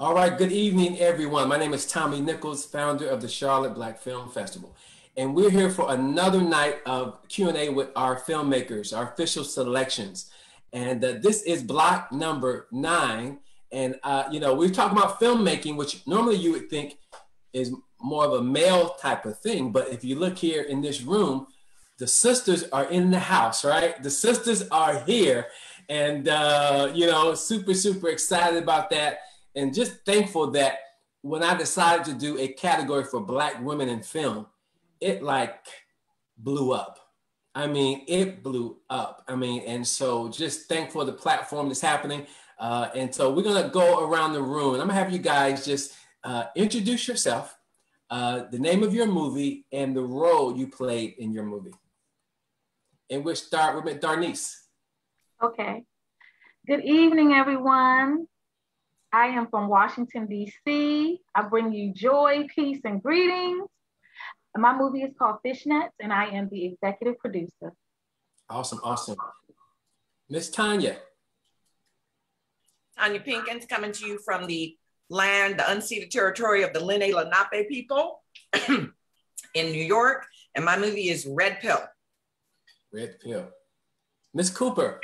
All right, good evening, everyone. My name is Tommy Nichols, founder of the Charlotte Black Film Festival. And we're here for another night of Q&A with our filmmakers, our official selections. And this is block number 9. And, we're talking about filmmaking, which normally you would think is more of a male type of thing. But if you look here in this room, the sisters are in the house, right? The sisters are here. And, super, super excited about that. And just thankful that when I decided to do a category for Black women in film, it like blew up. It blew up. And so just thankful for the platform that's happening. And so we're going to go around the room and I'm going to have you guys just introduce yourself, the name of your movie, and the role you played in your movie. And we'll start with Darnice. Okay. Good evening, everyone. I am from Washington, D.C. I bring you joy, peace, and greetings. My movie is called Fishnets, and I am the executive producer. Awesome, awesome. Miss Tanya. Tanya Pinkins, coming to you from the land, the unceded territory of the Lenni Lenape people in New York, and my movie is Red Pill. Red Pill. Miss Cooper.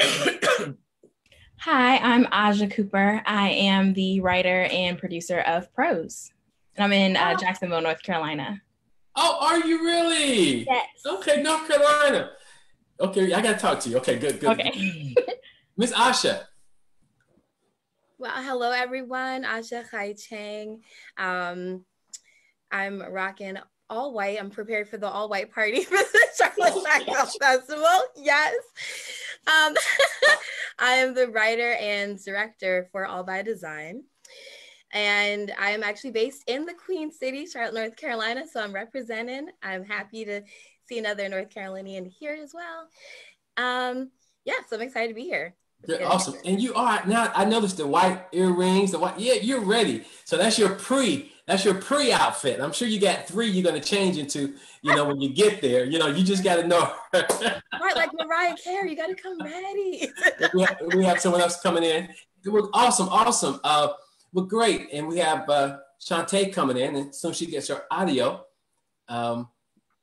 Hi, I'm Aja Cooper. I am the writer and producer of Prose. And I'm in Jacksonville, North Carolina. Oh, are you really? Yes. Okay, North Carolina. Okay, I got to talk to you. Okay, good. Okay. Miss Asha. Well, hello, everyone. Asha Khai Chang. I'm rocking all white. I'm prepared for the all white party for the Charlotte Black Film Festival. Yes. I am the writer and director for All by Design. And I am actually based in the Queen City, Charlotte, North Carolina. So I'm representing. I'm happy to see another North Carolinian here as well. So I'm excited to be here. You're awesome. And you are now. I noticed the white earrings, yeah, you're ready. So that's your pre outfit. I'm sure you got 3 you're going to change into, when you get there, you just got to know. Right, like Mariah Carey, you got to come ready. we have someone else coming in. Awesome. Well, great. And we have Shantae coming in, and soon she gets her audio. All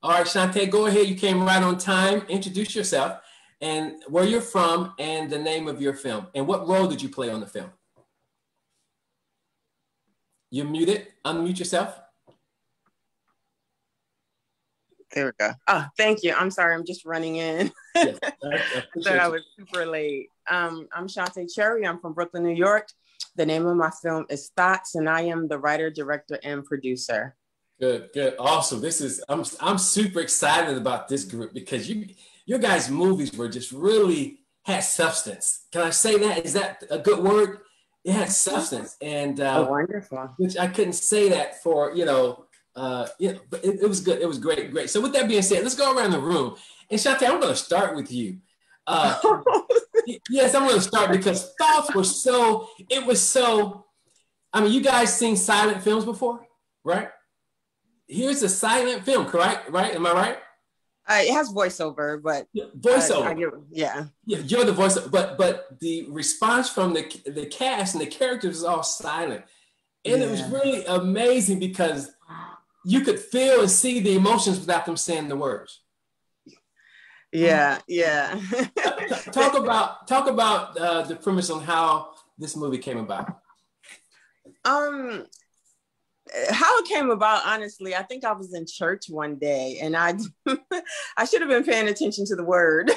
right, Shantae, go ahead. You came right on time. Introduce yourself and where you're from and the name of your film. And what role did you play on the film? You're muted. Unmute yourself. There we go. Oh, thank you. I'm sorry. I'm just running in. Yes, I was super late. I'm Shantae Cherry. I'm from Brooklyn, New York. The name of my film is Thoughts, and I am the writer, director, and producer. Good. Awesome. I'm super excited about this group because your guys' movies were just really had substance. Can I say that? Is that a good word? It had substance, and wonderful. Which I couldn't say that for but it was good. It was great. So with that being said, let's go around the room. And Shantae, I'm going to start with you. Yes, I'm going to start because Thoughts were so. It was so. You guys seen silent films before, right? Here's a silent film, correct? Right? Am I right? It has voiceover, but voiceover. Yeah, you're the voice, but the response from the cast and the characters is all silent, and it was really amazing because you could feel and see the emotions without them saying the words. Yeah. Talk about the premise on how this movie came about. How it came about, honestly, I think I was in church one day and I should have been paying attention to the word,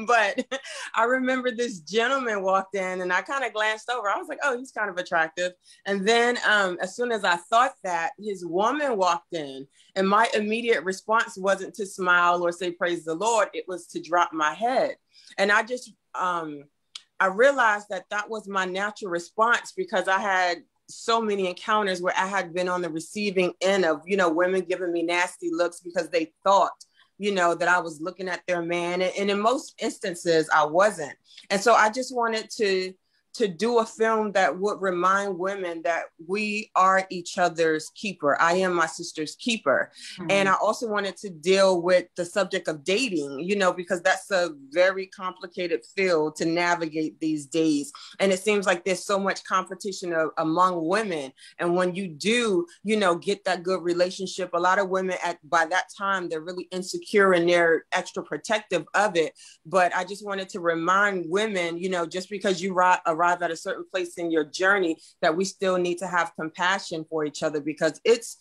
but I remember this gentleman walked in and I kind of glanced over. I was like, oh, he's kind of attractive. And then as soon as I thought that, his woman walked in and my immediate response wasn't to smile or say, praise the Lord. It was to drop my head. And I just, I realized that was my natural response because I had so many encounters where I had been on the receiving end of, women giving me nasty looks because they thought, that I was looking at their man. And in most instances, I wasn't. And so I just wanted to to do a film that would remind women that we are each other's keeper. I am my sister's keeper. Mm-hmm. And I also wanted to deal with the subject of dating, you know, because that's a very complicated field to navigate these days. And it seems like there's so much competition among women. And when you do, you know, get that good relationship, a lot of women by that time, they're really insecure and they're extra protective of it. But I just wanted to remind women, you know, just because you arrive at a certain place in your journey, that we still need to have compassion for each other, because it's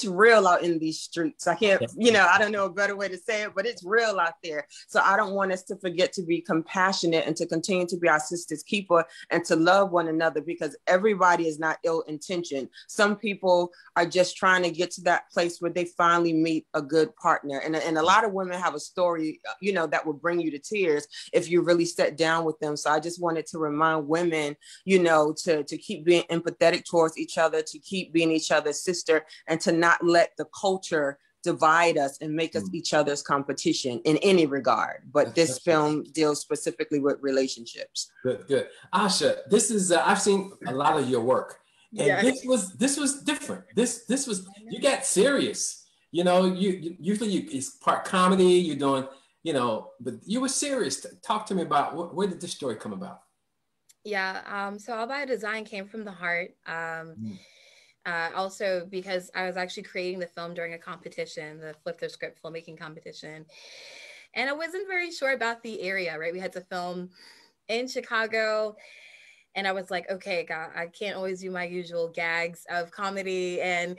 real out in these streets. I can't, you know, I don't know a better way to say it, but it's real out there. So I don't want us to forget to be compassionate and to continue to be our sister's keeper and to love one another, because everybody is not ill-intentioned. Some people are just trying to get to that place where they finally meet a good partner. And a lot of women have a story, you know, that will bring you to tears if you really sit down with them. So I just wanted to remind women, you know, to keep being empathetic towards each other, to keep being each other's sister, and to not let the culture divide us and make us each other's competition in any regard. But this film deals specifically with relationships. Good. Asha, this is, I've seen a lot of your work, and this was different. This was, you got serious, you know, you usually it's part comedy, you're doing, you know, but you were serious. Talk to me about where did this story come about? Yeah, so All by Design came from the heart. Also because I was actually creating the film during a competition, the Flip the Script filmmaking competition. And I wasn't very sure about the area, right? We had to film in Chicago. And I was like, okay, God, I can't always do my usual gags of comedy and,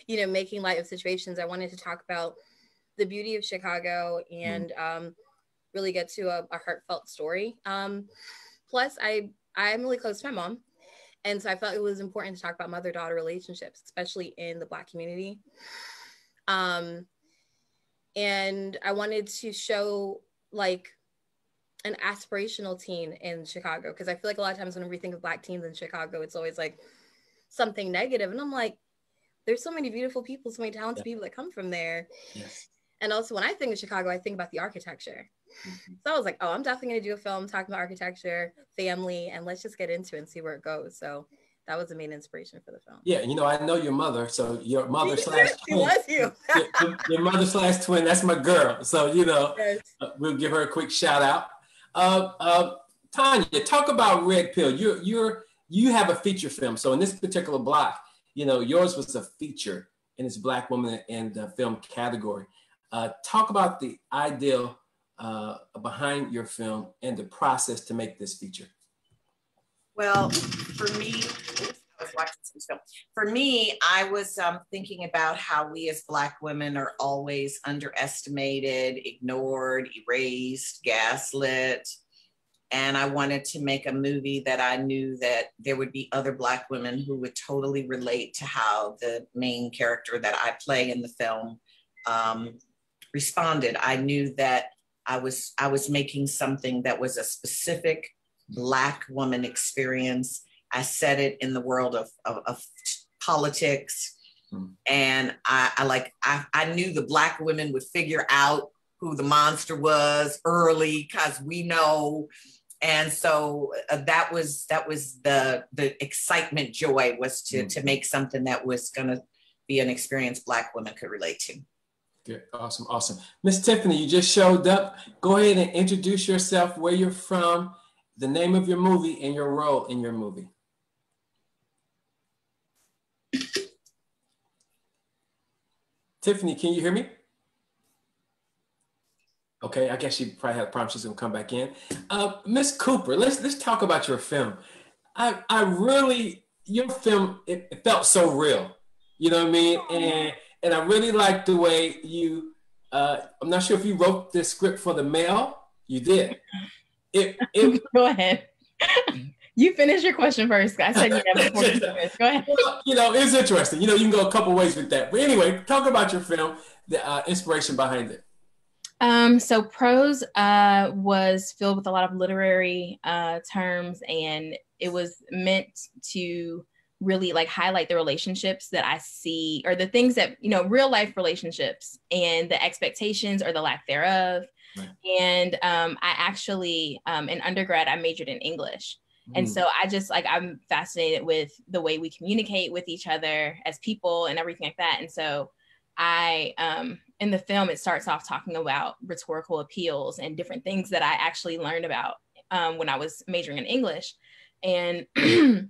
you know, making light of situations. I wanted to talk about the beauty of Chicago and really get to a heartfelt story. Plus, I'm really close to my mom. And so I felt it was important to talk about mother-daughter relationships, especially in the Black community. And I wanted to show like an aspirational teen in Chicago, because I feel like a lot of times when we think of Black teens in Chicago, it's always like something negative. And I'm like, there's so many beautiful people, so many talented people that come from there. Yes. And also when I think of Chicago, I think about the architecture. So I was like, oh, I'm definitely going to do a film talking about architecture, family, and let's just get into it and see where it goes. So that was the main inspiration for the film. Yeah, you know, I know your mother, so your mother slash twin. Was you. Your mother slash twin, that's my girl. So, you know, we'll give her a quick shout out. Tanya, talk about Red Pill. You have a feature film. So in this particular block, you know, yours was a feature in this Black woman in the film category. Talk about the ideal behind your film and the process to make this feature. Well, for me, I was thinking about how we as Black women are always underestimated, ignored, erased, gaslit. And I wanted to make a movie that I knew that there would be other Black women who would totally relate to how the main character that I play in the film responded. I knew that I was making something that was a specific Black woman experience. I set it in the world of politics. And I knew the Black women would figure out who the monster was early, because we know. And so that was the excitement, joy was to make something that was gonna be an experience Black women could relate to. Good, awesome. Miss Tiffany, you just showed up. Go ahead and introduce yourself, where you're from, the name of your movie, and your role in your movie. Tiffany, can you hear me? Okay, I guess she probably had a problem. She's gonna come back in. Miss Cooper, let's talk about your film. Your film, it felt so real. You know what I mean? And I really liked the way you, I'm not sure if you wrote the script for the mail. You did. Go ahead. You finish your question first. I said yeah before you finish. Go ahead. Well, you know, it's interesting. You know, you can go a couple ways with that. But anyway, talk about your film, the inspiration behind it. So prose was filled with a lot of literary terms, and it was meant to really like highlight the relationships that I see, or the things that, you know, real life relationships and the expectations or the lack thereof. Right. And I actually, in undergrad, I majored in English. And so I just like, I'm fascinated with the way we communicate with each other as people and everything like that. And so I, in the film, it starts off talking about rhetorical appeals and different things that I actually learned about when I was majoring in English. And I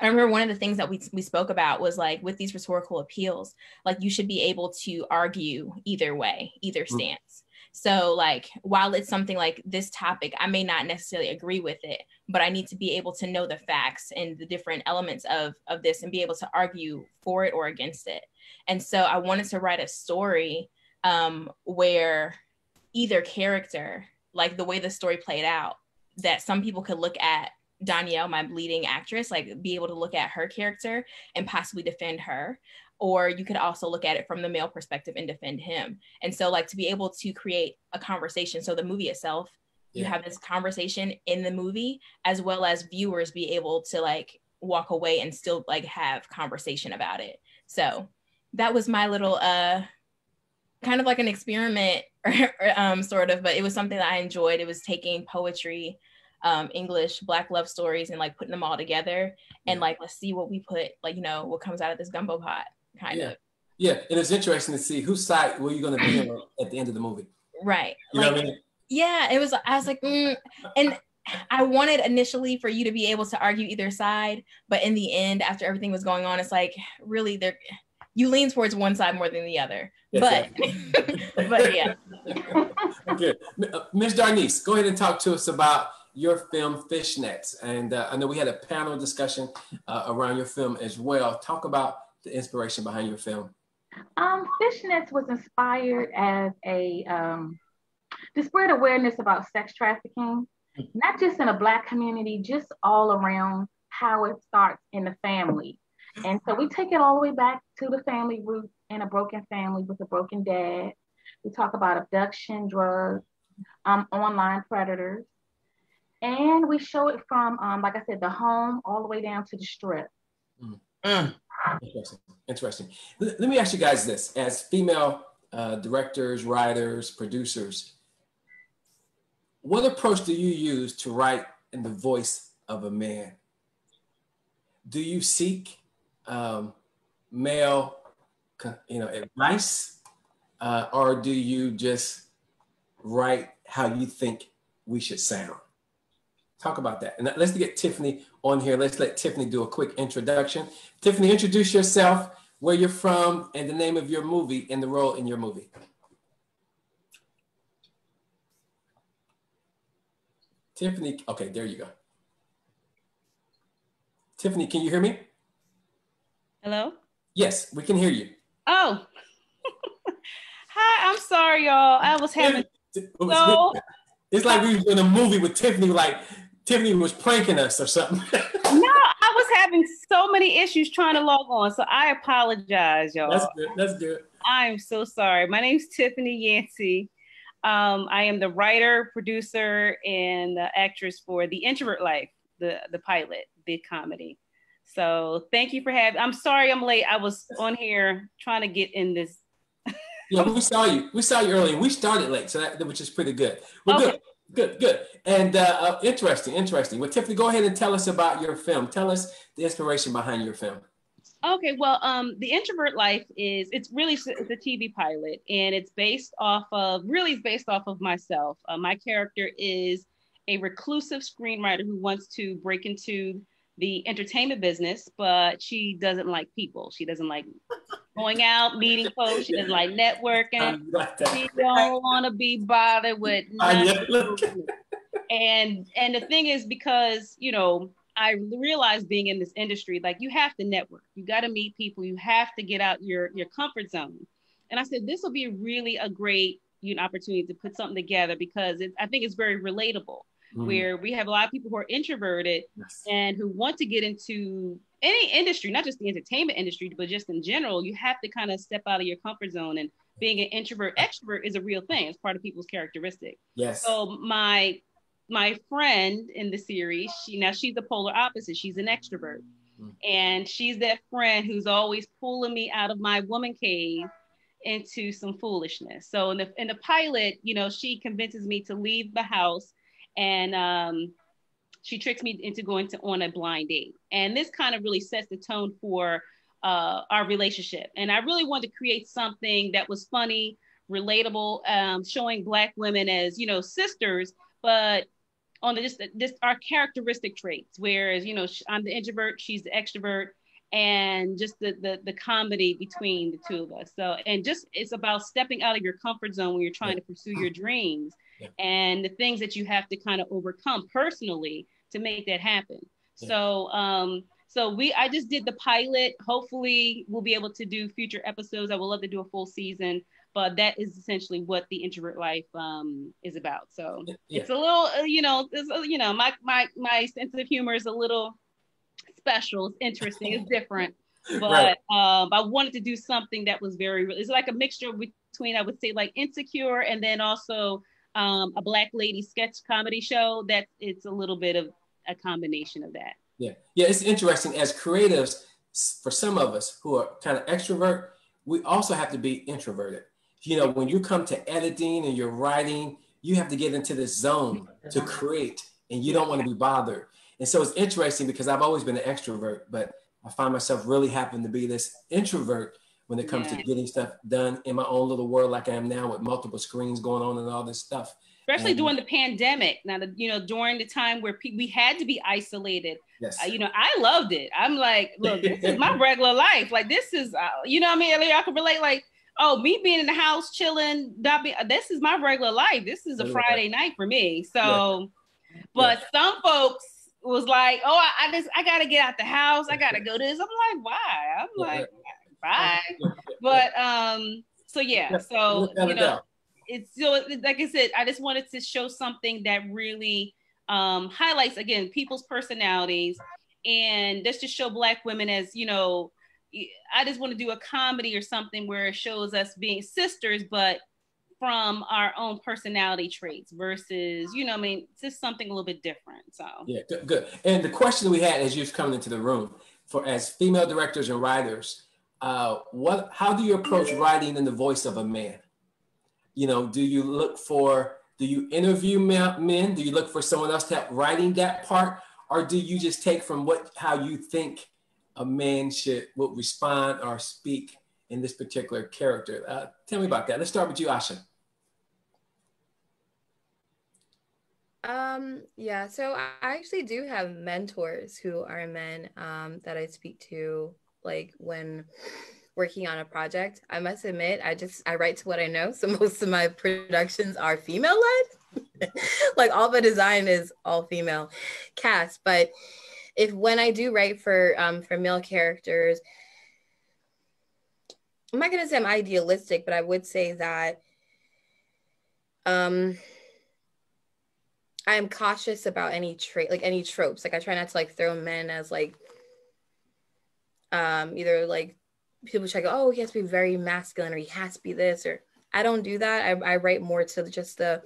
remember one of the things that we spoke about was like, with these rhetorical appeals, like you should be able to argue either way, either stance. So like, while it's something like this topic, I may not necessarily agree with it, but I need to be able to know the facts and the different elements of this and be able to argue for it or against it. And so I wanted to write a story where either character, like the way the story played out, that some people could look at Danielle, my leading actress, like be able to look at her character and possibly defend her. Or you could also look at it from the male perspective and defend him. And so like to be able to create a conversation. So the movie itself, you have this conversation in the movie, as well as viewers be able to like walk away and still like have conversation about it. So that was my little kind of like an experiment sort of, but it was something that I enjoyed. It was taking poetry, English, Black love stories, and like putting them all together and like, let's see what we put, like, you know, what comes out of this gumbo pot kind of. Yeah, and it's interesting to see whose side were you going to be on at the end of the movie. Right. You like, know what I mean? Yeah, it was, I was like, and I wanted initially for you to be able to argue either side, but in the end, after everything was going on, it's like, really, you lean towards one side more than the other. Yes, but yeah. Okay, Ms. Darnice, go ahead and talk to us about your film Fishnets. And I know we had a panel discussion around your film as well. Talk about the inspiration behind your film. Fishnets was inspired as a to spread awareness about sex trafficking, not just in a Black community, just all around, how it starts in the family. And so we take it all the way back to the family root in a broken family with a broken dad. We talk about abduction, drugs, online predators. And we show it from, like I said, the home all the way down to the strip. Interesting. Let me ask you guys this. As female directors, writers, producers, what approach do you use to write in the voice of a man? Do you seek male, advice, or do you just write how you think we should sound? Talk about that. And let's get Tiffany on here. Let's let Tiffany do a quick introduction. Tiffany, introduce yourself, where you're from, and the name of your movie and the role in your movie. Tiffany, okay, there you go. Tiffany, can you hear me? Hello? Yes, we can hear you. Oh. Hi, I'm sorry, y'all. I was having It's like we were in a movie with Tiffany, like Tiffany was pranking us or something. No, I was having so many issues trying to log on, so I apologize, y'all. That's good. That's good. I'm so sorry. My name's Tiffany Yancey. I am the writer, producer, and the actress for The Introvert Life, the pilot, the comedy. So thank you for having. I'm sorry I'm late. I was on here trying to get in this. Yeah, we saw you. We saw you earlier. We started late, so which is pretty good. Well, okay. Good. And interesting. Well, Tiffany, go ahead and tell us about your film. Tell us the inspiration behind your film. Okay, well, The Introvert Life it's a TV pilot, and it's based off of myself. My character is a reclusive screenwriter who wants to break into the entertainment business, but she doesn't like people. She doesn't like going out, meeting folks. She doesn't like networking. She don't want to be bothered with nothing. And the thing is, because, I realized being in this industry, like, you have to network. You got to meet people. You have to get out your comfort zone. And I said, this will be a great opportunity to put something together, because I think it's very relatable. Where we have a lot of people who are introverted and who want to get into any industry, not just the entertainment industry, but just in general. You have to kind of step out of your comfort zone, and being an extrovert is a real thing. It's part of people's characteristic. Yes. So my friend in the series, she's the polar opposite. She's an extrovert, and she's that friend who's always pulling me out of my woman cave into some foolishness. So in the pilot, she convinces me to leave the house. And she tricks me into going on a blind date. And this kind of really sets the tone for our relationship. And I really wanted to create something that was funny, relatable, showing Black women as, sisters, but on just our characteristic traits. Whereas, I'm the introvert, she's the extrovert, and just the comedy between the two of us. So, and just it's about stepping out of your comfort zone when you're trying to pursue your dreams and the things that you have to kind of overcome personally to make that happen. So I just did the pilot. Hopefully we'll be able to do future episodes. I would love to do a full season, but that is essentially what the introvert life is about. So it's a little, my sense of humor is a little special. It's interesting. It's different. But I wanted to do something that was it's like a mixture between, I would say, like Insecure and then also a Black lady sketch comedy show that it's a little bit of a combination of that. Yeah, it's interesting. As creatives, for some of us who are kind of extrovert, we also have to be introverted. When you come to editing and you're writing, you have to get into this zone to create, and you don't want to be bothered. And so it's interesting because I've always been an extrovert, but I find myself really having to be this introvert when it comes to getting stuff done in my own little world like I am now with multiple screens going on and all this stuff. Especially during the pandemic. Now, during the time where we had to be isolated, I loved it. I'm like, look, this is my regular life. Like, this is, what I mean? I can relate, like, oh, me being in the house, chilling, this is my regular life. This is a Friday night for me. So, but some folks was like, oh, I got to get out the house. I got to go to this. I'm like, why? I'm like, bye. But, it's so, like I said, I just wanted to show something that really highlights, again, people's personalities, and just to show Black women as, I just want to do a comedy or something where it shows us being sisters, but from our own personality traits versus, it's just something a little bit different. So yeah, good. And the question we had as you've come into the room, as female directors and writers, how do you approach writing in the voice of a man? Do you interview men? Do you look for someone else to help writing that part? Or do you just take from how you think a man would respond or speak in this particular character? Tell me about that. Let's start with you, Asha. So I actually do have mentors who are men that I speak to, like when working on a project. I must admit, I write to what I know. So most of my productions are female led. Like all the design is all female cast. But when I do write for male characters, I'm not gonna say I'm idealistic, but I would say that I'm cautious about any tropes. Like I try not to like throw men as like either like people try to go, oh, he has to be very masculine or he has to be this, or I don't do that. I write more to just to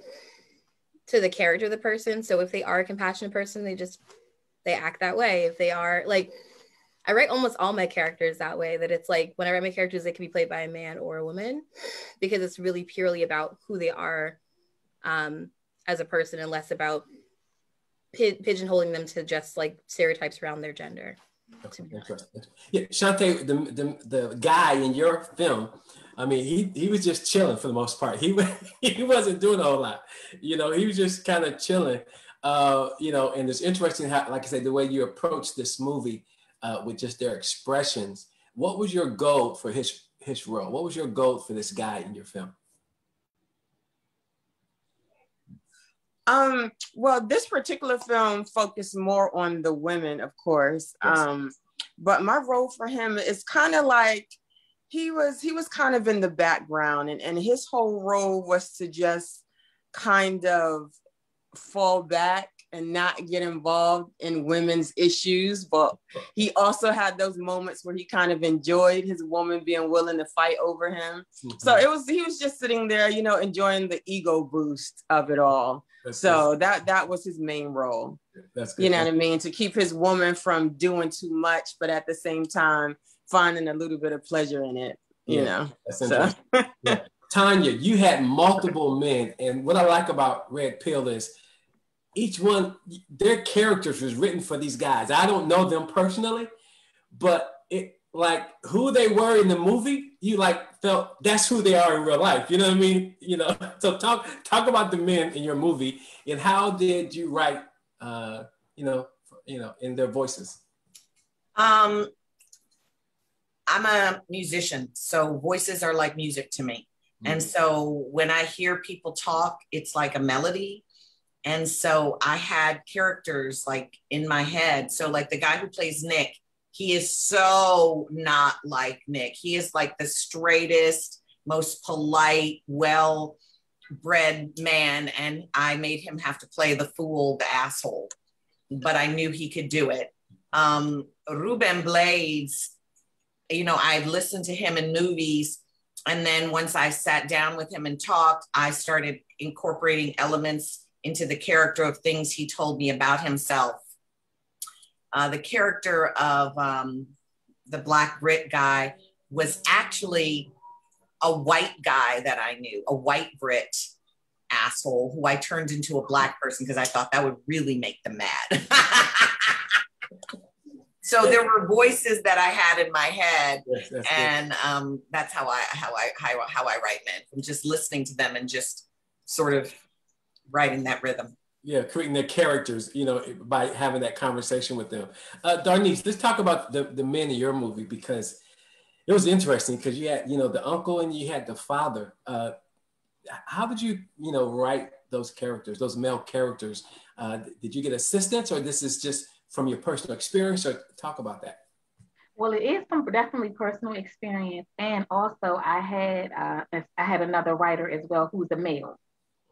the character of the person. So if they are a compassionate person, they act that way. If they are like, I write almost all my characters that way, that it's like when I write my characters, they can be played by a man or a woman, because it's really purely about who they are as a person and less about pigeonholing them to just like stereotypes around their gender. Okay, interesting. Yeah, Shantae, the guy in your film, I mean, he was just chilling for the most part. He wasn't doing a whole lot. He was just kind of chilling. And it's interesting how, like I said, the way you approach this movie with just their expressions. What was your goal for his role? What was your goal for this guy in your film? Well, this particular film focused more on the women, of course. Yes. But my role for him is kind of like he was kind of in the background, and his whole role was to just kind of fall back and not get involved in women's issues. But he also had those moments where he kind of enjoyed his woman being willing to fight over him. Mm-hmm. So he was just sitting there, enjoying the ego boost of it all. That was his main role. That's good. You know what I mean? To keep his woman from doing too much, but at the same time, finding a little bit of pleasure in it, you know? That's interesting. Yeah. Tanya, you had multiple men. And what I like about Red Pill is each one, their characters was written for these guys. I don't know them personally, but it like who they were in the movie, you like felt that's who they are in real life. You know what I mean? You know, so talk about the men in your movie and how did you write, in their voices? I'm a musician, so voices are like music to me. And so when I hear people talk, it's like a melody. And so I had characters like in my head. So like the guy who plays Nick, he is so not like Nick. He is like the straightest, most polite, well-bred man. And I made him have to play the fool, the asshole, but I knew he could do it. Ruben Blades, you know, I've listened to him in movies. And then once I sat down with him and talked, I started incorporating elements into the character of things he told me about himself. The character of the Black Brit guy was actually a white guy that I knew, a white Brit asshole who I turned into a Black person because I thought that would really make them mad. So there were voices that I had in my head, yes, and that's how I write men, from just listening to them and just sort of writing that rhythm. Yeah, creating their characters, you know, by having that conversation with them. Darnice, let's talk about the men in your movie, because it was interesting because you had, you know, the uncle and you had the father. How did you, you know, write those characters, those male characters? Did you get assistance, or this is just from your personal experience, or talk about that? Well, it is from definitely personal experience, and also I had another writer as well who's a male.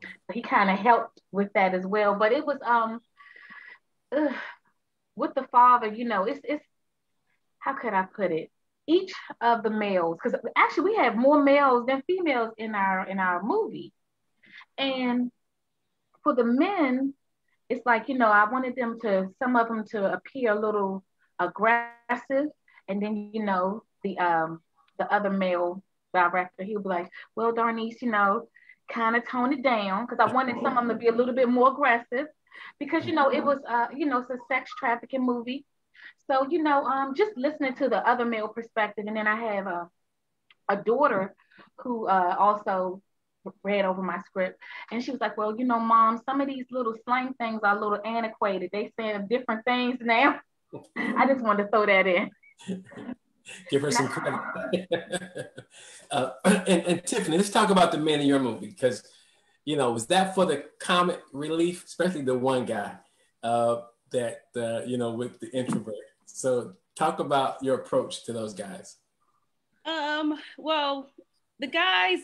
So he kind of helped with that as well. But it was with the father, you know, it's how could I put it? Each of the males, because actually we have more males than females in our movie, and for the men, it's like, you know, I wanted some of them to appear a little aggressive, and then, you know, the other male director, he'll be like, well, Darnice, you know, kind of tone it down, because I wanted some of them to be a little bit more aggressive, because, you know, it was, you know, it's a sex trafficking movie. So, you know, just listening to the other male perspective. And then I have a daughter who also read over my script, and she was like, well, you know, Mom, some of these little slang things are a little antiquated. They saying different things now. I just wanted to throw that in. Give her some credit. And Tiffany, let's talk about the men in your movie, because, you know, was that for the comic relief, especially the one guy that, you know, with the introvert? So talk about your approach to those guys. Well, the guys,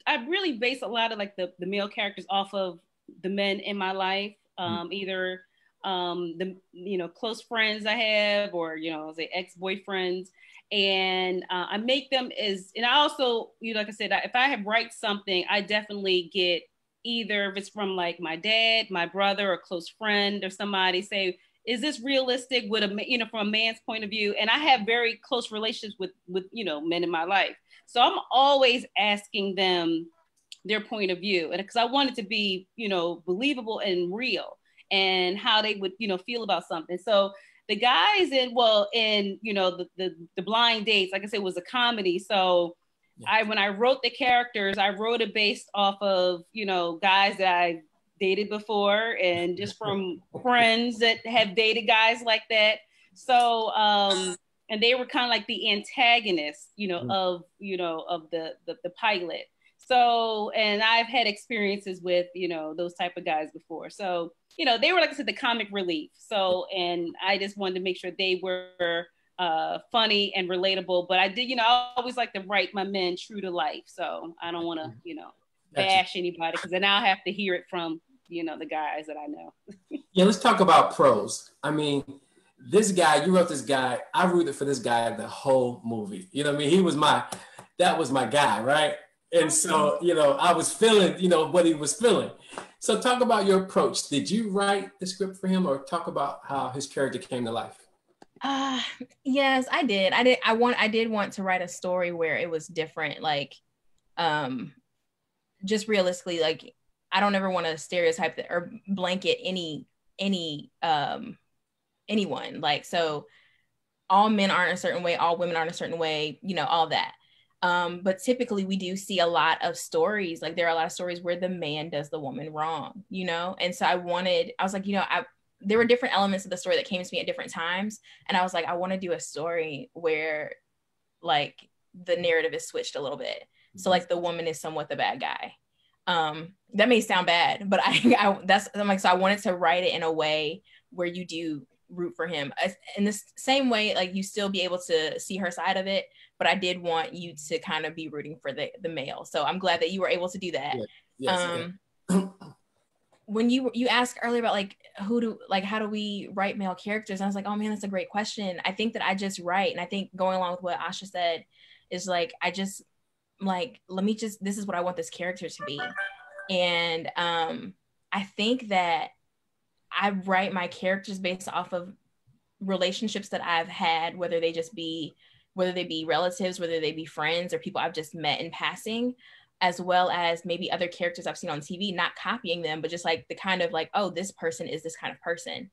I really base a lot of like the male characters off of the men in my life, either the, you know, close friends I have, or, you know, say ex-boyfriends, and I make them as, and I also, you know, like I said, if I have write something, I definitely get either, if it's from like my dad, my brother, or close friend, or somebody, say, is this realistic with a, you know, from a man's point of view? And I have very close relationships with, you know, men in my life. So I'm always asking them their point of view. And because I want it to be, you know, believable and real, and how they would, you know, feel about something. So the guys in, you know, the blind dates, like I said, was a comedy. So yeah. When I wrote the characters, I wrote it based off of, you know, guys that I dated before, and just from friends that have dated guys like that. So, and they were kind of like the antagonists, you know, of the pilot. So, and I've had experiences with, you know, those type of guys before. So, you know, they were, like I said, the comic relief. So, and I just wanted to make sure they were funny and relatable. But I did, you know, I always like to write my men true to life. So I don't want to, you know, bash anybody, because then I'll have to hear it from, you know, the guys that I know. Yeah, let's talk about pros. I mean, this guy, you wrote this guy, I rooted for this guy the whole movie. You know what I mean? That was my guy, right? And so, you know, I was feeling, you know, what he was feeling. So talk about your approach. Did you write the script for him, or talk about how his character came to life? Yes, I did. I did want to write a story where it was different, like, just realistically, like, I don't ever want to stereotype that or blanket anyone. Like, so all men aren't a certain way, all women aren't a certain way, you know, all that. But typically we do see a lot of stories, like there are a lot of stories where the man does the woman wrong, you know? And so I was like, you know, there were different elements of the story that came to me at different times. And I was like, I want to do a story where like the narrative is switched a little bit. So like the woman is somewhat the bad guy. That may sound bad, but I'm like, so I wanted to write it in a way where you do root for him in the same way, like you still be able to see her side of it, but I did want you to kind of be rooting for the male. So I'm glad that you were able to do that. Yes. When you asked earlier about like how do we write male characters, and I was like, oh man, that's a great question. I think that I just write, and I think going along with what Asha said is like, I just like, this is what I want this character to be. And I think that I write my characters based off of relationships that I've had, whether they be relatives, whether they be friends or people I've just met in passing, as well as maybe other characters I've seen on TV, not copying them, but just like the kind of like, oh, this person is this kind of person.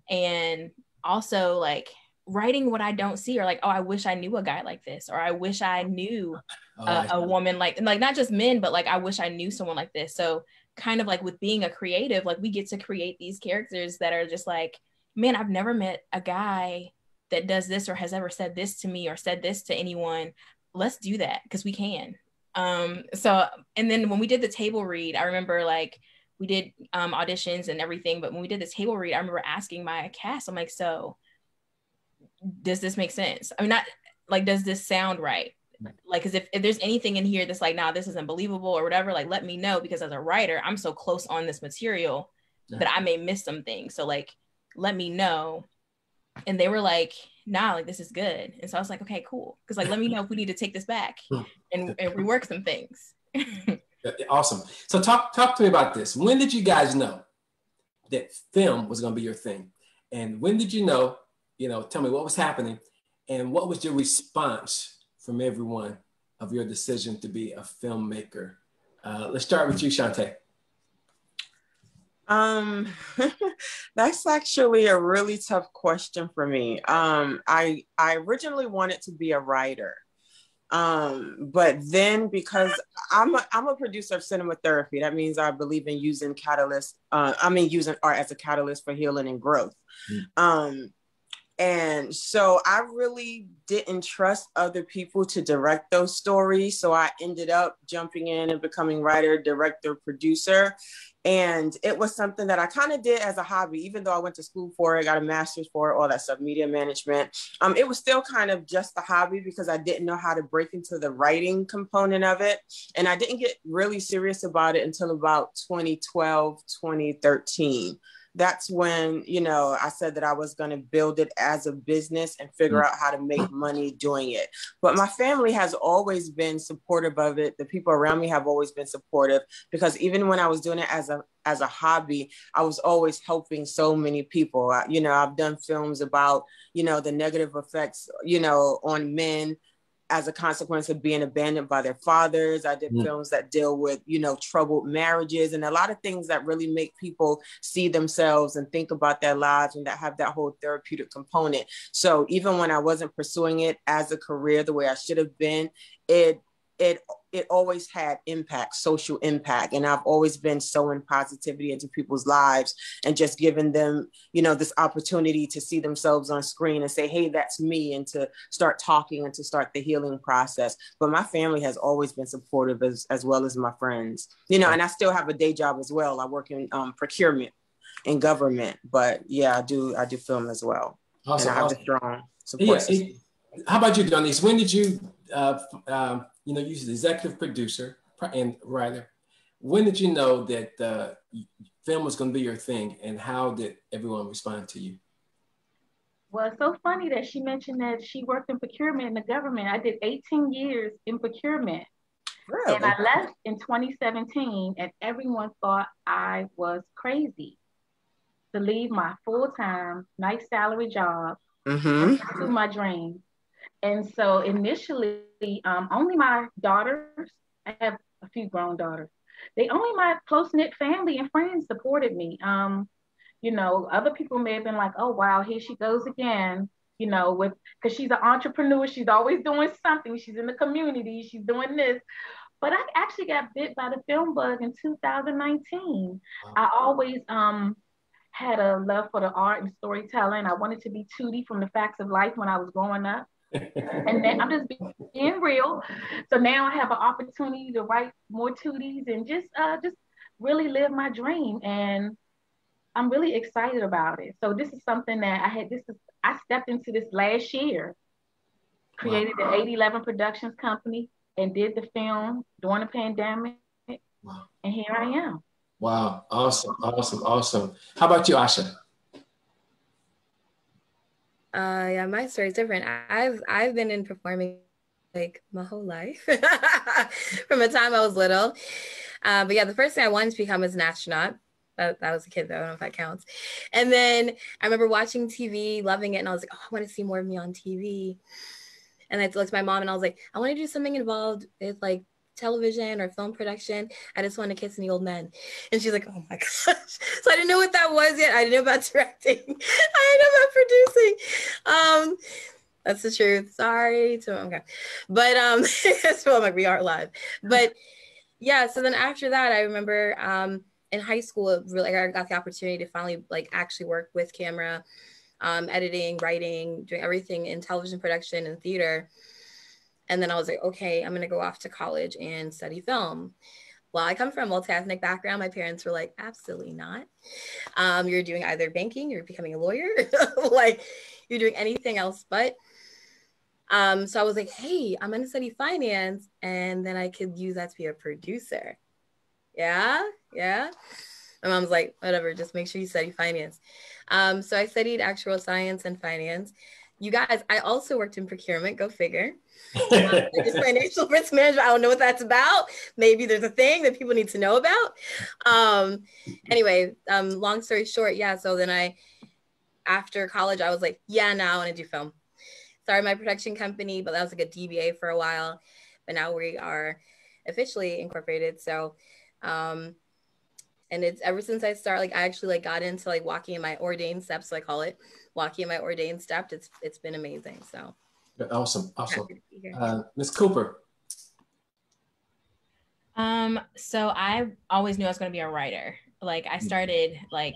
And also like writing what I don't see, or like, oh, I wish I knew a guy like this, or I wish I knew a woman like not just men, but like I wish I knew someone like this. So kind of like with being a creative, like we get to create these characters that are just like, man, I've never met a guy that does this or has ever said this to me or said this to anyone. Let's do that because we can. So, and then when we did the table read, I remember like we did auditions and everything, but when we did the table read, I remember asking my cast, I'm like, so does this make sense? I mean, not like, does this sound right? Like, because if there's anything in here that's like, nah, this isn't believable or whatever, like, let me know, because as a writer, I'm so close on this material that I may miss some things. So like, let me know. And they were like, nah, like, this is good. And so I was like, okay, cool. Because like, let me know if we need to take this back and rework some things. Awesome. So talk to me about this. When did you guys know that film was going to be your thing? And when did you know, tell me what was happening and what was your response from everyone of your decision to be a filmmaker? Let's start with you, Shantae. That's actually a really tough question for me. I originally wanted to be a writer. But then because I'm a producer of cinema therapy, that means I believe in using using art as a catalyst for healing and growth. And so I really didn't trust other people to direct those stories. So I ended up jumping in and becoming writer, director, producer. And it was something that I kind of did as a hobby, even though I went to school for it, got a master's for it, all that stuff, media management. It was still kind of just a hobby because I didn't know how to break into the writing component of it. And I didn't get really serious about it until about 2012, 2013. That's when, I said that I was going to build it as a business and figure out how to make money doing it. But my family has always been supportive of it. The people around me have always been supportive, because even when I was doing it as a hobby, I was always helping so many people. I've done films about, the negative effects, on men as a consequence of being abandoned by their fathers. I did films that deal with, troubled marriages and a lot of things that really make people see themselves and think about their lives, and that have that whole therapeutic component. So even when I wasn't pursuing it as a career the way I should have been, it always had impact, social impact. And I've always been sowing positivity into people's lives and just giving them, this opportunity to see themselves on screen and say, hey, that's me, and to start talking and to start the healing process. But my family has always been supportive as well as my friends, and I still have a day job as well. I work in procurement in government, but yeah, I do film as well. Awesome, and I have a strong support system. How about you, Denise? When did you, you're the executive producer and writer. When did you know that film was going to be your thing, and how did everyone respond to you? Well, it's so funny that she mentioned that she worked in procurement in the government. I did 18 years in procurement. Really? And I left in 2017, and everyone thought I was crazy to leave my full-time, nice salary job and pursue my dreams. And so initially, only my daughters, I have a few grown daughters, they only my close-knit family and friends supported me. Other people may have been like, oh wow, here she goes again, with because she's an entrepreneur, she's always doing something, she's in the community, she's doing this. But I actually got bit by the film bug in 2019. Wow. I always had a love for the art and storytelling. I wanted to be Tootie from the Facts of Life when I was growing up. And then I'm just being real. So now I have an opportunity to write more Tooties and just really live my dream. And I'm really excited about it. So this is something that I stepped into this last year, created the 811 Productions Company and did the film during the pandemic. Wow. And here I am. Wow. Awesome. Awesome. Awesome. How about you, Asha? Yeah, my story is different. I've been in performing like my whole life from the time I was little. But yeah, the first thing I wanted to become was an astronaut. That was a kid though, I don't know if that counts. And then I remember watching TV, loving it, and I was like, oh, I want to see more of me on TV. And I looked at my mom and I was like, I want to do something involved with like television or film production. I just want to kiss any old men. And she's like, oh my gosh. So I didn't know what that was yet. I didn't know about directing. I didn't know about producing. That's the truth. Sorry to okay. But it's feel like we are live. But yeah, so then after that, I remember in high school, really I got the opportunity to finally like actually work with camera, editing, writing, doing everything in television production and theater. And then I was like, okay, I'm going to go off to college and study film. Well, I come from a multi-ethnic background. My parents were like, absolutely not. You're doing either banking, you're becoming a lawyer, like you're doing anything else but. So I was like, hey, I'm going to study finance and then I could use that to be a producer. Yeah. My mom's like, whatever, just make sure you study finance. So I studied actuarial science and finance. You guys, I also worked in procurement, go figure. Just financial risk management. I don't know what that's about. Maybe there's a thing that people need to know about. Anyway, long story short, yeah. So then after college, I was like, yeah, now I want to do film. Started my production company, but that was like a DBA for a while. But now we are officially incorporated. So, and it's ever since I started, like I actually like got into like walking in my ordained steps, so I call it walking in my ordained steps. It's been amazing. So awesome. Ms. Cooper. So I always knew I was going to be a writer. Like I started like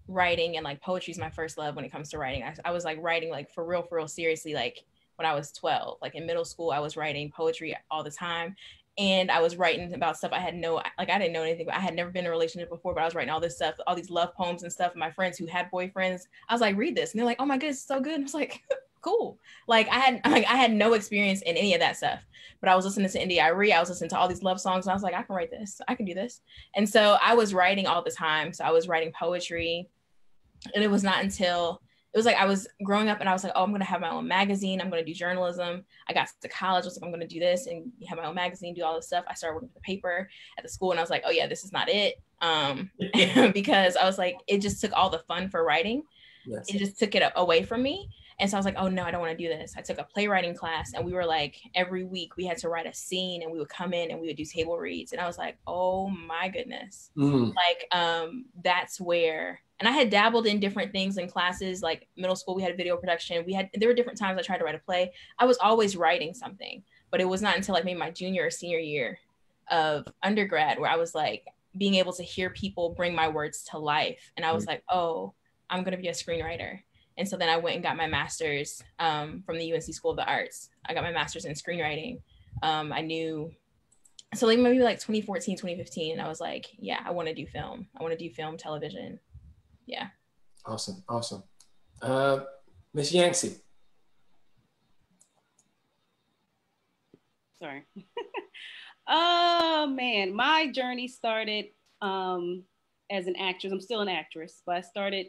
writing and like poetry is my first love when it comes to writing. I was like writing like for real seriously, like when I was 12. Like in middle school, I was writing poetry all the time. And I was writing about stuff I didn't know anything, but I had never been in a relationship before, but I was writing all this stuff, all these love poems and stuff. And my friends who had boyfriends, I was like, read this. And they're like, oh my goodness, it's so good. And I was like, cool. Like I had no experience in any of that stuff, but I was listening to India Arie. I was listening to all these love songs and I was like, I can write this. I can do this. And so I was writing all the time. So I was writing poetry, and it was not until it was like I was growing up and I was like, oh, I'm going to have my own magazine. I'm going to do journalism. I got to college. I was like, I'm going to do this and have my own magazine, do all this stuff. I started working for the paper at the school and I was like, oh yeah, this is not it. Because I was like, it just took all the fun for writing. Yes. It just took it away from me. And so I was like, oh no, I don't want to do this. I took a playwriting class and we were like, every week we had to write a scene and we would come in and we would do table reads. And I was like, oh my goodness. Like, that's where, and I had dabbled in different things in classes, like middle school, we had video production. There were different times I tried to write a play. I was always writing something, but it was not until like maybe my junior or senior year of undergrad where I was like being able to hear people bring my words to life. And I was like, oh, I'm going to be a screenwriter. And so then I went and got my master's from the UNC School of the Arts. I got my master's in screenwriting. I knew, so like maybe like 2014, 2015, and I was like, yeah, I want to do film. I want to do film, television. Yeah. Awesome. Miss Yancey. Sorry. Oh man, my journey started as an actress. I'm still an actress, but I started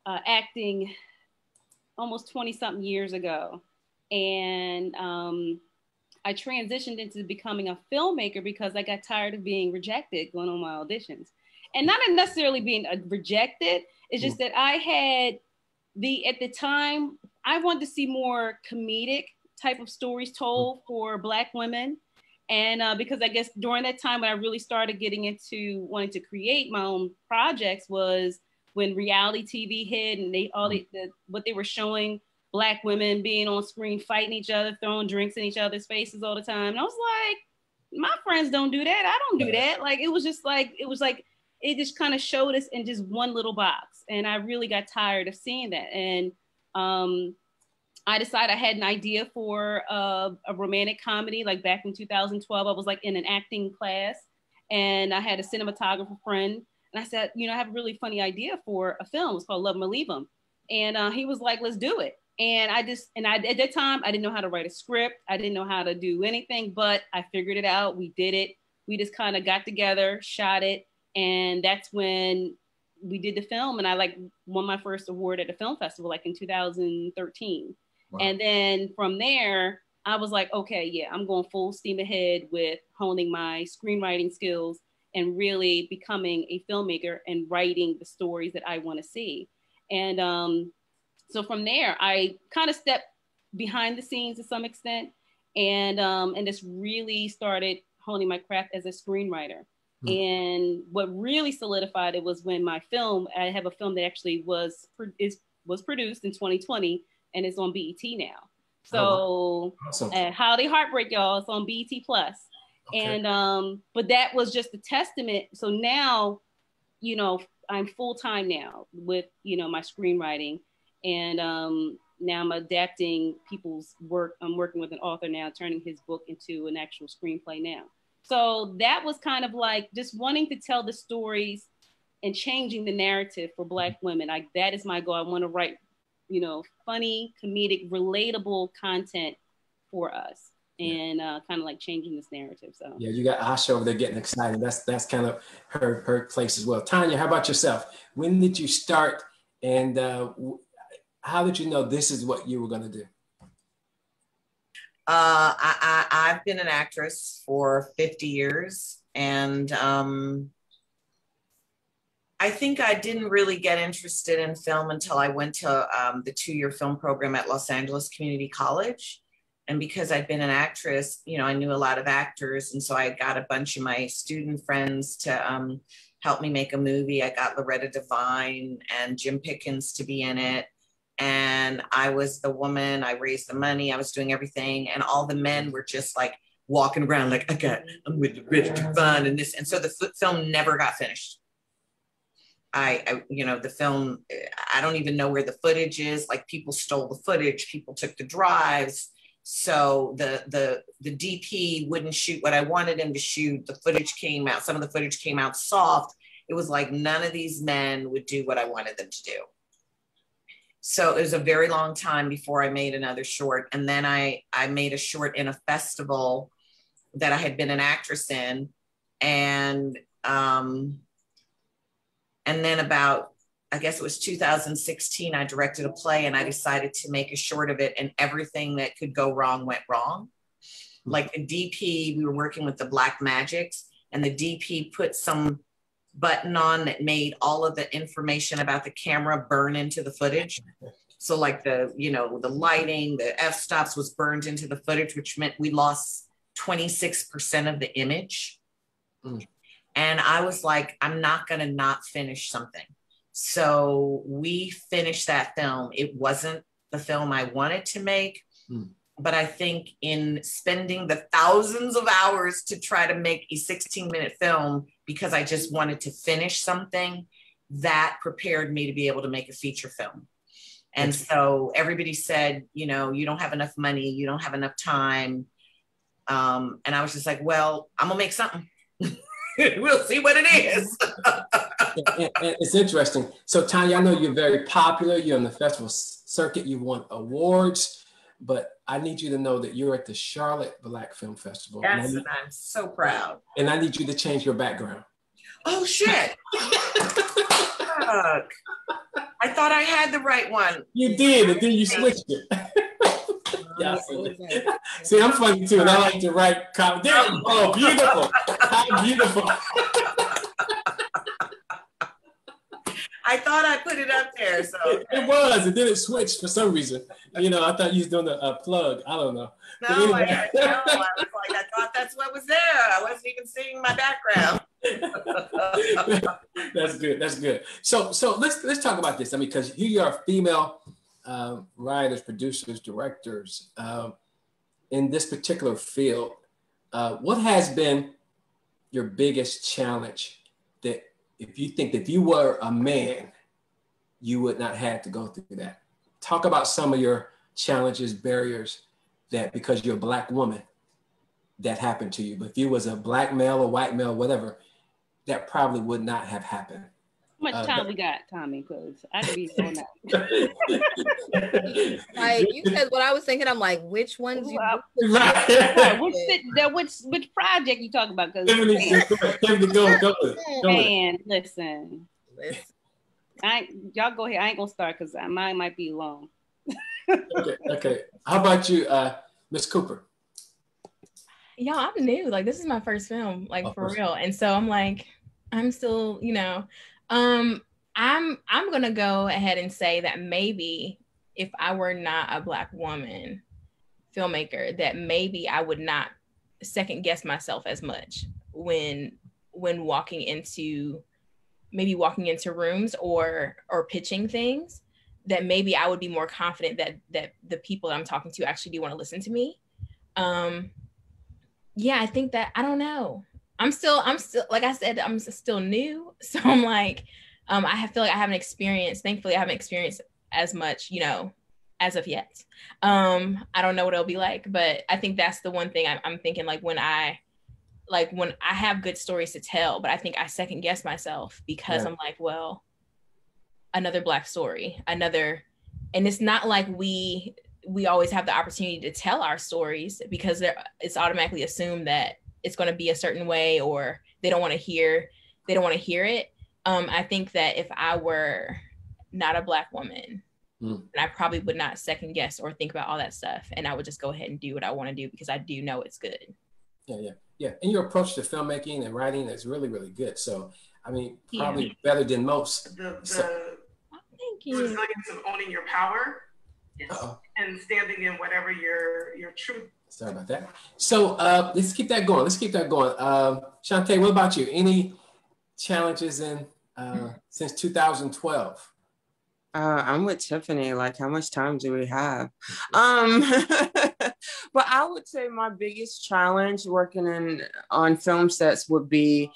acting almost 20 something years ago. And I transitioned into becoming a filmmaker because I got tired of being rejected going on my auditions. And not necessarily being rejected, it's just that I had at the time, I wanted to see more comedic type of stories told for Black women. And because I guess during that time when I really started getting into wanting to create my own projects was when reality TV hit, and what they were showing, Black women being on screen, fighting each other, throwing drinks in each other's faces all the time. And I was like, my friends don't do that. I don't do that. Like, it was like, it just kind of showed us in just one little box. And I really got tired of seeing that. And I decided I had an idea for a romantic comedy. Like back in 2012, I was like in an acting class, and I had a cinematographer friend, and I said, I have a really funny idea for a film. It's called Love 'Em or Leave 'Em. And he was like, let's do it. And I at that time, I didn't know how to write a script. I didn't know how to do anything, but I figured it out. We did it. We just kind of got together, shot it. And that's when we did the film. And I like won my first award at the film festival, like in 2013. Wow. And then from there, I was like, okay, yeah, I'm going full steam ahead with honing my screenwriting skills and really becoming a filmmaker and writing the stories that I want to see. And so from there, I kind of stepped behind the scenes to some extent, and just really started honing my craft as a screenwriter. And what really solidified it was when I have a film that actually was produced in 2020, and it's on BET now. So awesome. Holiday Heartbreak, y'all, it's on BET Plus. Okay. And but that was just a testament. So now, I'm full-time now with, my screenwriting. And now I'm adapting people's work. I'm working with an author now, turning his book into an actual screenplay now. So that was kind of like just wanting to tell the stories and changing the narrative for Black women. Like, that is my goal. I want to write, funny, comedic, relatable content for us, and kind of like changing this narrative. So yeah, you got Asha over there getting excited. That's kind of her place as well. Tanya, how about yourself? When did you start, and how did you know this is what you were going to do? I've been an actress for 50 years, and I think I didn't really get interested in film until I went to the 2-year film program at Los Angeles Community College. And because I'd been an actress, I knew a lot of actors. And so I got a bunch of my student friends to help me make a movie. I got Loretta Devine and Jim Pickens to be in it. And I was the woman, I raised the money, I was doing everything. And all the men were just like walking around like, I'm with Loretta Devine and this. And so the film never got finished. The film, I don't even know where the footage is. Like, people stole the footage, people took the drives. So the DP wouldn't shoot what I wanted him to shoot. The footage came out, some of the footage came out soft. It was like none of these men would do what I wanted them to do. So it was a very long time before I made another short. And then I made a short in a festival that I had been an actress in. And then about, I guess it was 2016, I directed a play, and I decided to make a short of it, and everything that could go wrong went wrong. Like the DP, we were working with the Black Magics, and the DP put some button on that made all of the information about the camera burn into the footage. So like the lighting, the f-stops was burned into the footage, which meant we lost 26% of the image. And I was like, I'm not going to not finish something. So we finished that film. It wasn't the film I wanted to make, but I think in spending the thousands of hours to try to make a 16-minute film because I just wanted to finish something, that prepared me to be able to make a feature film. And so everybody said, you don't have enough money, you don't have enough time. And I was just like, well, I'm gonna make something. We'll see what it is. It's interesting. So Tanya, I know you're very popular. You're on the festival circuit. You won awards, but I need you to know that you're at the Charlotte Black Film Festival. Yes, and I'm so proud. And I need you to change your background. Oh, shit. Fuck. I thought I had the right one. You did, and then you switched it. Yeah, see, I'm funny too, and I like to write comments. Oh, beautiful. How beautiful. I thought I put it up there. So It was, and then it switched for some reason. You know, I thought you was doing a plug. I don't know. no, But anyway. I was like, I thought that's what was there. I wasn't even seeing my background. That's good. That's good. So let's talk about this. I mean, because here you are, female writers, producers, directors in this particular field. What has been your biggest challenge that if you think that if you were a man, you would not have to go through that? Talk about some of your challenges, barriers that because you're a Black woman that happened to you. But if you was a Black male or white male, whatever, that probably would not have happened. How much time we got, Tommy? Because I could be doing that. Like you said, what I was thinking, I'm like, which ones you? Which project you talking about? Because go. Man, listen. Y'all go ahead. I ain't gonna start because mine might be long. Okay. How about you, Miss Cooper? Y'all, I'm new. Like, this is my first film, like, for real. And so I'm like, I'm still, you know, I'm gonna go ahead and say that maybe if I were not a Black woman filmmaker, that maybe I would not second guess myself as much when walking into rooms or pitching things, that maybe I would be more confident that the people that I'm talking to actually do want to listen to me. Yeah, I think that, I don't know. I'm still, like I said, I'm still new. So I'm like, feel like I haven't experienced, thankfully I haven't experienced as much, you know, as of yet. I don't know what it'll be like, but I think that's the one thing I'm thinking, like when I have good stories to tell, but I think I second guess myself because I'm like, well, another Black story, and it's not like we always have the opportunity to tell our stories because it's automatically assumed that it's going to be a certain way or they don't want to hear it. I think that if I were not a Black woman, and I probably would not second guess or think about all that stuff, and I would just go ahead and do what I want to do because I do know it's good. Yeah. And your approach to filmmaking and writing is really, really good. So, I mean, probably better than most. Thank you. Resilience of owning your power and standing in whatever your truth. Sorry about that. So let's keep that going. Shantae, what about you? Any challenges since 2012? I'm with Tiffany. Like, how much time do we have? But I would say my biggest challenge working on film sets would be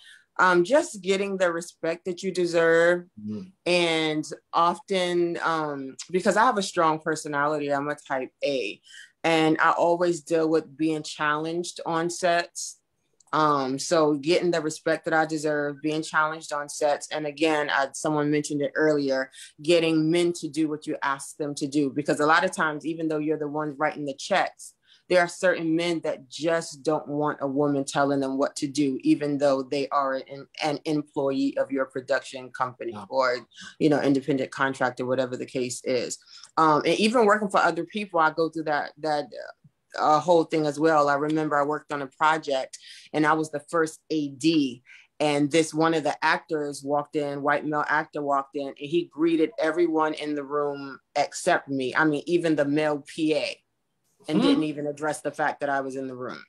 just getting the respect that you deserve. And often, because I have a strong personality, I'm a type A, and I always deal with being challenged on sets. So getting the respect that I deserve, being challenged on sets. And again, someone mentioned it earlier, getting men to do what you ask them to do. Because a lot of times, even though you're the one writing the checks, there are certain men that just don't want a woman telling them what to do, even though they are an employee of your production company or, you know, independent contractor, whatever the case is. And even working for other people, I go through that whole thing as well. I remember I worked on a project and I was the first AD, and one of the actors walked in, white male actor walked in, and he greeted everyone in the room except me. I mean, even the male PA, and didn't even address the fact that I was in the room.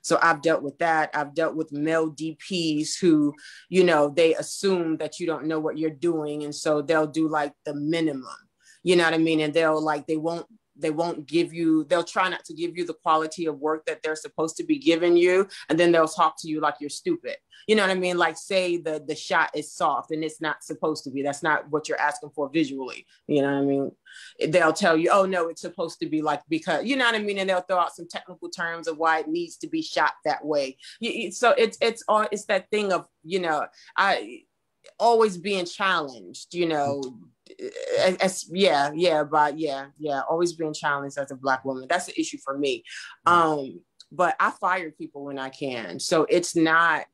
So I've dealt with that. I've dealt with male DPs who, you know, they assume that you don't know what you're doing. And so they'll do like the minimum, you know what I mean? And they won't give you, they'll try not to give you the quality of work that they're supposed to be giving you. And then they'll talk to you like you're stupid. You know what I mean? Like, say the shot is soft and it's not supposed to be. That's not what you're asking for visually. You know what I mean? They'll tell you, oh no, it's supposed to be like, because, you know what I mean? And they'll throw out some technical terms of why it needs to be shot that way. So it's that thing of, you know, I always being challenged, you know, always being challenged as a Black woman. That's an issue for me. But I fire people when I can. So it's not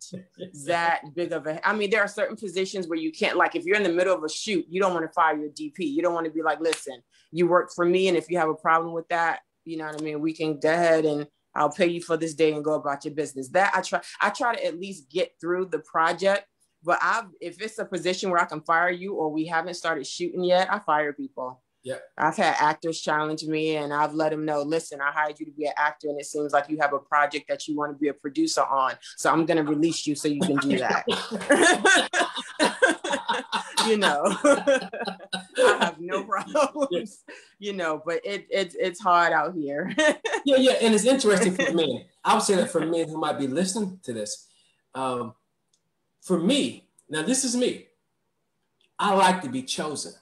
that big of I mean, there are certain positions where you can't, like if you're in the middle of a shoot, you don't want to fire your DP. You don't want to be like, listen, you work for me. And if you have a problem with that, you know what I mean? We can go ahead and I'll pay you for this day and go about your business. That I try to at least get through the project But if it's a position where I can fire you or we haven't started shooting yet, I fire people. Yeah. I've had actors challenge me and I've let them know, listen, I hired you to be an actor and it seems like you have a project that you want to be a producer on. So I'm going to release you so you can do that. You know, I have no problems, you know, but it's hard out here. Yeah. And it's interesting for men. I would say that for men who might be listening to this, for me, now this is me, I like to be chosen.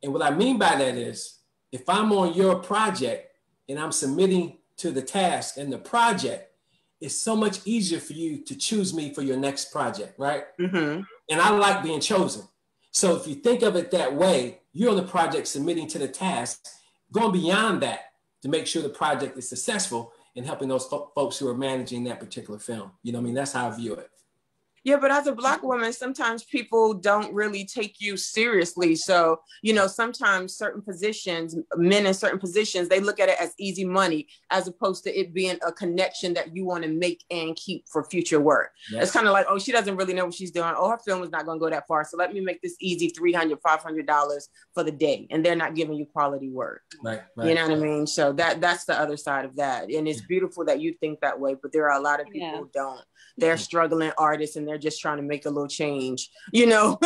And what I mean by that is, if I'm on your project and I'm submitting to the task and the project, it's so much easier for you to choose me for your next project, right? Mm-hmm. And I like being chosen. So if you think of it that way, you're on the project submitting to the task, going beyond that to make sure the project is successful and helping those folks who are managing that particular film. You know what I mean? That's how I view it. Yeah, but as a Black woman, sometimes people don't really take you seriously. So, you know, sometimes certain positions, men in certain positions, they look at it as easy money as opposed to it being a connection that you want to make and keep for future work. Yes. It's kind of like, oh, she doesn't really know what she's doing. Oh, her film is not going to go that far. So let me make this easy $300, $500 for the day. And they're not giving you quality work. Right. You know what I mean? So that's the other side of that. And it's beautiful that you think that way, but there are a lot of people who don't. They're struggling artists and they're just trying to make a little change, you know,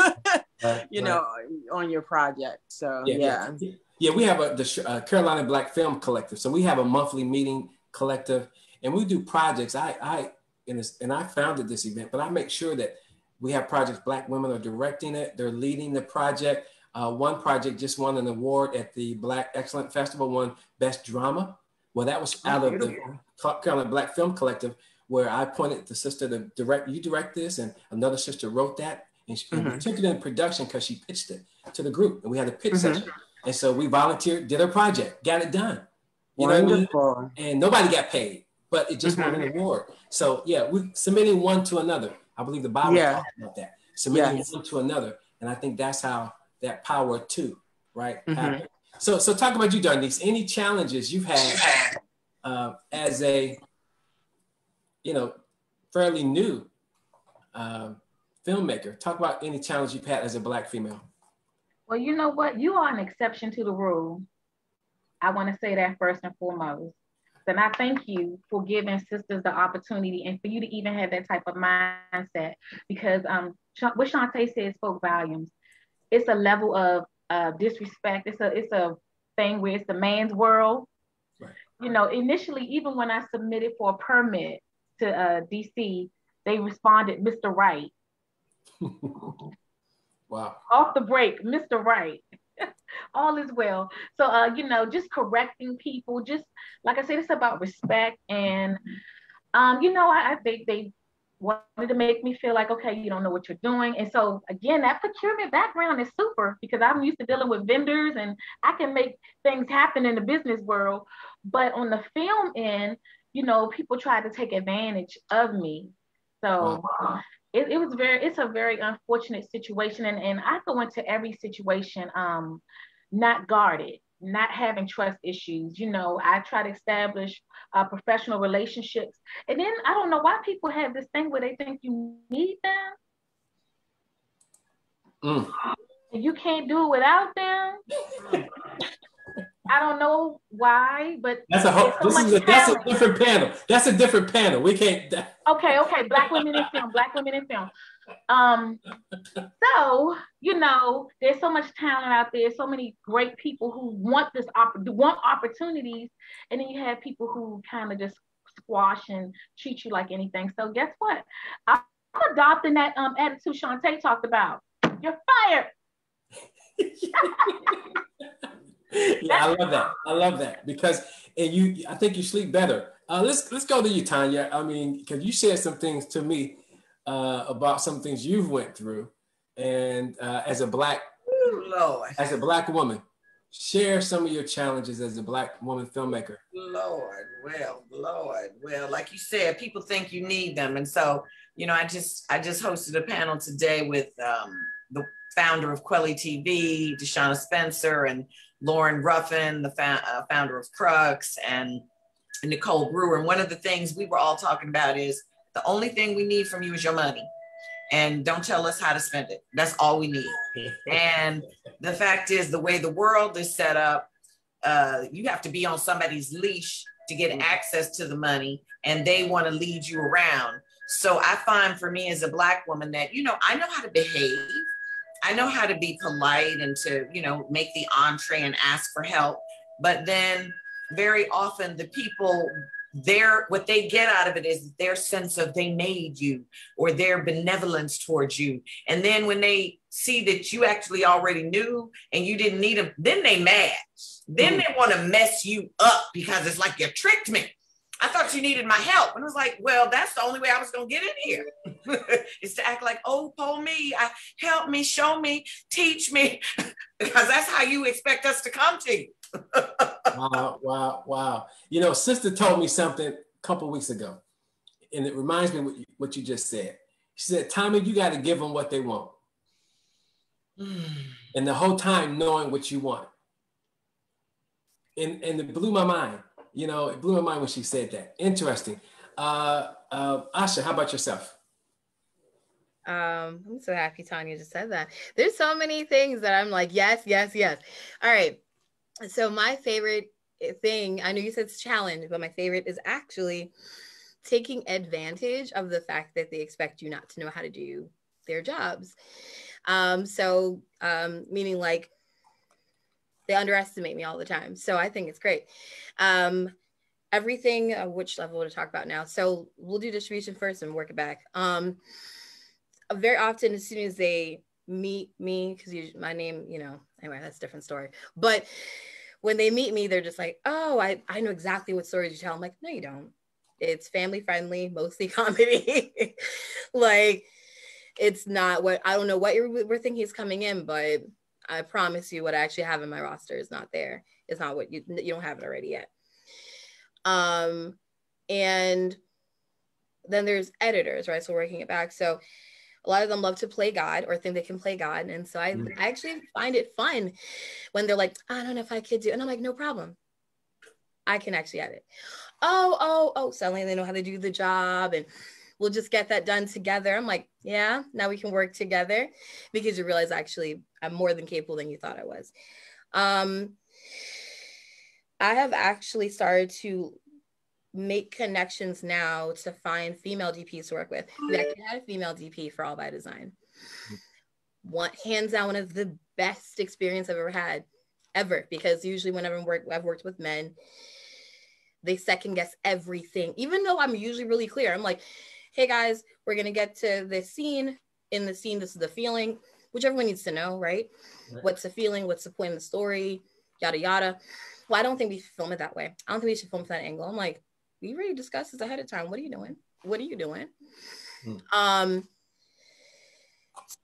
you know, on your project. So, yeah. We have the Carolina Black Film Collective. So we have a monthly meeting collective and we do projects. I founded this event, but I make sure that we have projects. Black women are directing it. They're leading the project. One project just won an award at the Black Excellent Festival, won Best Drama. Well, that was out of the Carolina Black Film Collective, where I pointed the sister to direct this, and another sister wrote that, and we took it in production because she pitched it to the group, and we had a pitch session, and so we volunteered, did her project, got it done. You know what I mean? And nobody got paid, but it just won an award. So yeah, we submitting one to another. I believe the Bible talks about that, submitting one to another, and I think that's how that power too, right? So talk about you, Darnice. Any challenges you've had as a fairly new filmmaker? Talk about any challenge you've had as a Black female. Well, you know what? You are an exception to the rule. I want to say that first and foremost. And I thank you for giving sisters the opportunity and for you to even have that type of mindset, because what Shantae said spoke volumes. It's a level of disrespect. It's a thing where it's the man's world. Right. You know, initially, even when I submitted for a permit to DC, they responded, Mr. Right. Wow. Off the break, Mr. Right. All is well. So, just correcting people, just like I said, it's about respect. And, I think they wanted to make me feel like, okay, you don't know what you're doing. And so, again, that procurement background is super because I'm used to dealing with vendors and I can make things happen in the business world. But on the film end, people try to take advantage of me. So it's a very unfortunate situation. And I go into every situation not guarded, not having trust issues. I try to establish professional relationships. And then I don't know why people have this thing where they think you need them. And you can't do it without them. I don't know why, but that's a different panel. That's a different panel. We can't. Okay. Black women in film. So, there's so much talent out there, so many great people who want opportunities, and then you have people who kind of just squash and treat you like anything. So guess what? I'm adopting that attitude Shantae talked about. You're fired. Yeah, I love that because I think you sleep better. Let's go to you, Tanya. I mean, because you said some things to me about some things you've went through, and as a Black woman, share some of your challenges as a Black woman filmmaker. Lord, well, like you said, people think you need them, and so I just hosted a panel today with the founder of Quelly TV, Deshauna Spencer, and Lauren Ruffin, the founder of Crux, and Nicole Brewer. And one of the things we were all talking about is the only thing we need from you is your money. and don't tell us how to spend it. That's all we need. And the fact is, the way the world is set up, you have to be on somebody's leash to get access to the money, and they want to lead you around. So I find for me as a Black woman that, you know, I know how to behave. I know how to be polite and to, you know, make the entree and ask for help. But then very often the people, what they get out of it is their sense of they made you, or their benevolence towards you. And then when they see that you actually already knew and you didn't need them, then they mad. Then they want to mess you up because it's like, you tricked me. I thought you needed my help. And I was like, well, that's the only way I was going to get in here is to act like, oh, pull me, help me, show me, teach me, because that's how you expect us to come to you. Wow. You know, sister told me something a couple of weeks ago, and it reminds me of what you just said. She said, Tommy, you got to give them what they want. And the whole time knowing what you want. And it blew my mind. You know, it blew my mind when she said that. Interesting. Asha, how about yourself? I'm so happy Tanya just said that. There's so many things that I'm like, yes. All right. So my favorite thing, I know you said it's challenge, but my favorite is actually taking advantage of the fact that they expect you not to know how to do their jobs. Meaning like they underestimate me all the time. So I think it's great. Everything, which level to talk about now? So we'll do distribution first and work it back. Very often, as soon as they meet me, because my name, you know, anyway, that's a different story. But when they meet me, they're just like, oh, I know exactly what stories you tell. I'm like, no, you don't. It's family friendly, mostly comedy. Like, it's not what, I don't know what we're thinking is coming in, but I promise you what I actually have in my roster is not there. It's not what you don't have it already yet. And then there's editors, right? So working it back. So a lot of them love to play God or think they can play God. And so I actually find it fun when they're like, I don't know if I could do it. And I'm like, no problem. I can actually edit. Oh, suddenly they know how to do the job and we'll just get that done together. I'm like, yeah, now we can work together, because you realize actually I'm more than capable than you thought I was. I have actually started to make connections now to find female DPs to work with. We actually had a female DP for All by Design. Hands down, one of the best experience I've ever had, ever, because usually whenever I've worked with men, they second guess everything, even though I'm usually really clear. I'm like, hey guys, we're gonna get to this scene. In the scene, this is the feeling, which everyone needs to know, right? What's the feeling? What's the point of the story? Yada, yada. Well, I don't think we should film it that way. I don't think we should film from that angle. I'm like, we already discussed this ahead of time. What are you doing? What are you doing?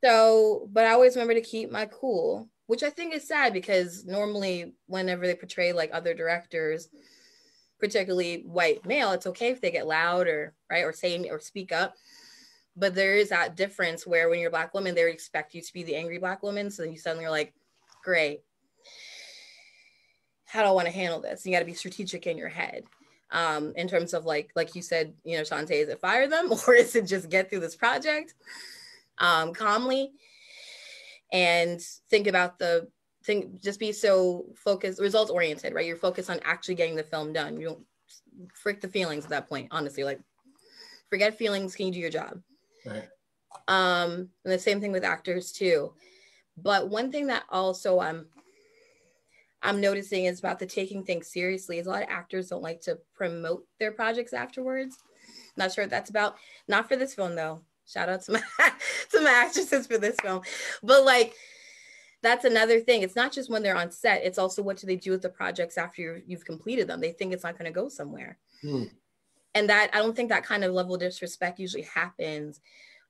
So, but I always remember to keep my cool, which I think is sad, because normally whenever they portray like other directors, particularly white male, it's okay if they get loud or right or say or speak up. But there is that difference where when you're a Black woman, they expect you to be the angry Black woman. So then you suddenly are like, great, how do I want to handle this? You got to be strategic in your head. In terms of like you said, you know, Shantae, is it fire them or is it just get through this project calmly and think about just be so focused, results oriented, right? You're focused on actually getting the film done. You don't frick the feelings at that point, honestly, like forget feelings. Can you do your job? Right. And the same thing with actors too. But one thing that also I'm noticing is about the taking things seriously is a lot of actors don't like to promote their projects afterwards. Not sure what that's about. Not for this film though. Shout out to my actresses for this film. But like, that's another thing. It's not just when they're on set. It's also what do they do with the projects after you've completed them. They think it's not going to go somewhere. And that, I don't think that kind of level of disrespect usually happens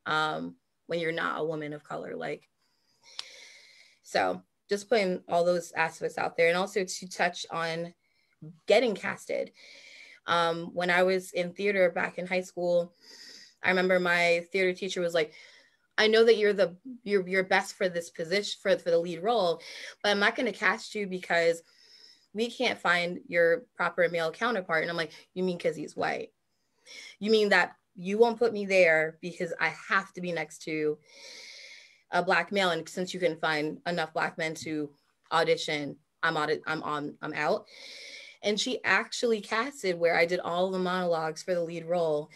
when you're not a woman of color. Like, so just putting all those aspects out there. And also to touch on getting casted. When I was in theater back in high school, I remember my theater teacher was like, I know that you're best for this position, for the lead role, but I'm not going to cast you because we can't find your proper male counterpart. And I'm like, you mean because he's white? You mean that you won't put me there because I have to be next to a Black male. And since you couldn't find enough Black men to audition, I'm out. And she actually casted where I did all the monologues for the lead role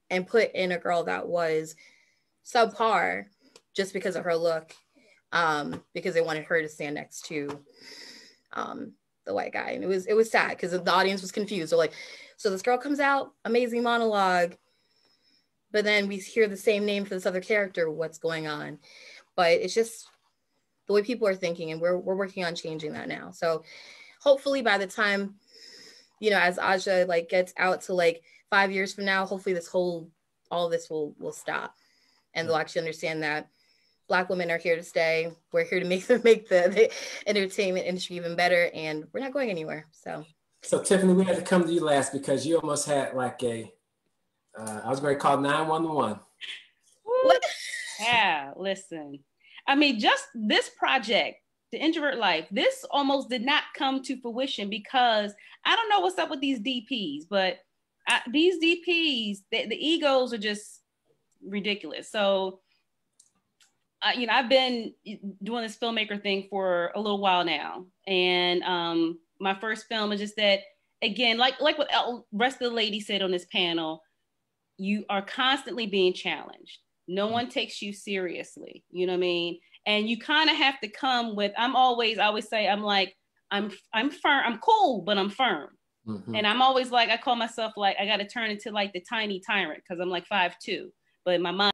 and put in a girl that was subpar just because of her look, because they wanted her to stand next to the white guy. And it was sad because the audience was confused. So this girl comes out, amazing monologue, but then we hear the same name for this other character. What's going on? But it's just the way people are thinking, and we're working on changing that now. So hopefully by the time, you know, as Aja like gets out to like 5 years from now, hopefully all this will stop, and they'll actually understand that Black women are here to stay. We're here to make the entertainment industry even better, and we're not going anywhere. So Tiffany, we had to come to you last because you almost had like I was going to call 911. what? Yeah, listen. I mean, just this project, The Introvert Life, this almost did not come to fruition because I don't know what's up with these DPs, but these DPs, the egos are just ridiculous. So, you know, I've been doing this filmmaker thing for a little while now. And my first film is just that, again, like what the rest of the ladies said on this panel, you are constantly being challenged. No one takes you seriously. You know what I mean? And you kind of have to come with, I always say, I'm firm, I'm cool, but I'm firm. Mm-hmm. And I'm always like, I call myself like, I got to turn into like the tiny tyrant because I'm like 5'2", but in my mind,